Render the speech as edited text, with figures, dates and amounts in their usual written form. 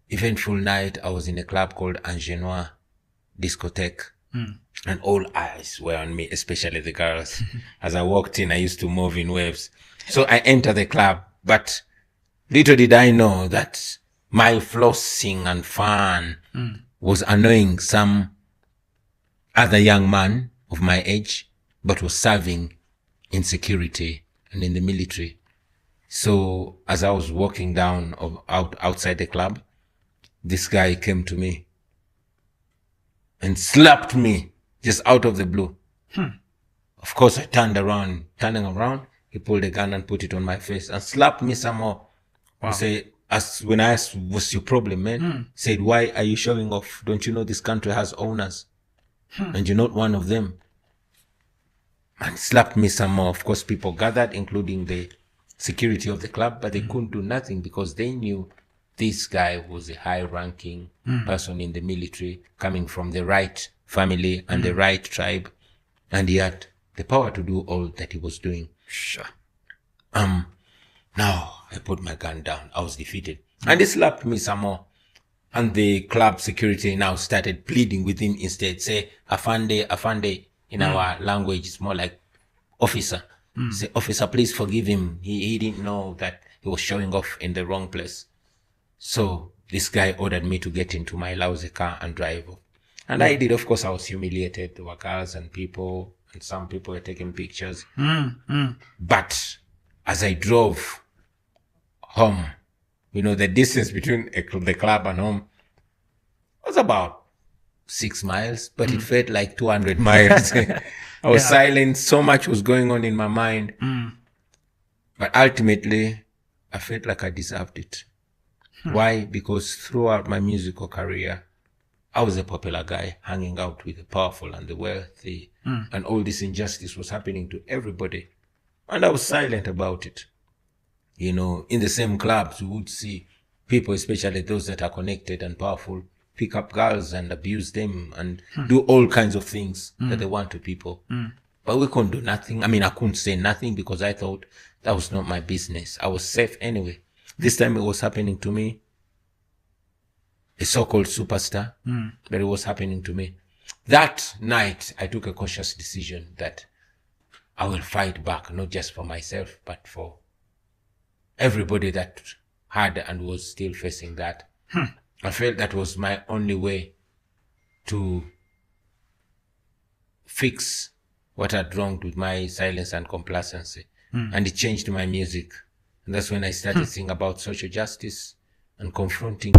eventful night. I was in a club called Angenois Discotheque. And all eyes were on me, especially the girls. As I walked in, I used to move in waves. So I entered the club, but little did I know that my flossing and fun was annoying some other young man of my age, but was serving in security and in the military. So as I was walking down outside the club, this guy came to me and slapped me just out of the blue. Of course, I turned around. Turning around, he pulled a gun and put it on my face and slapped me some more. Wow. He said, when I asked, what's your problem, man? He said, why are you showing off? Don't you know this country has owners? And you're not one of them. And slapped me some more. Of course, people gathered, including the security of the club, but they couldn't do nothing because they knew this guy was a high-ranking person in the military, coming from the right family and the right tribe, and he had the power to do all that he was doing. Sure. Now I put my gun down. I was defeated. And he slapped me some more. And the club security now started pleading with him instead. Say, Afande, Afande. In our language, it's more like officer. Say, officer, please forgive him. He didn't know that he was showing off in the wrong place. So this guy ordered me to get into my lousy car and drive off. And I did. Of course, I was humiliated. There were cars and people, and some people were taking pictures. But as I drove home, you know, the distance between the club and home was about 6 miles, but it felt like 200 miles. I was silent. So much was going on in my mind. But ultimately, I felt like I deserved it. Why? Because throughout my musical career, I was a popular guy hanging out with the powerful and the wealthy, and all this injustice was happening to everybody. And I was silent about it. You know, in the same clubs, we would see people, especially those that are connected and powerful, pick up girls and abuse them and do all kinds of things that they want to people. But we couldn't do nothing. I mean, I couldn't say nothing because I thought that was not my business. I was safe anyway. This time it was happening to me, a so-called superstar, but it was happening to me. That night, I took a conscious decision that I will fight back, not just for myself, but for everybody that had and was still facing that. I felt that was my only way to fix what had wrong with my silence and complacency. And it changed my music. And that's when I started singing about social justice and confronting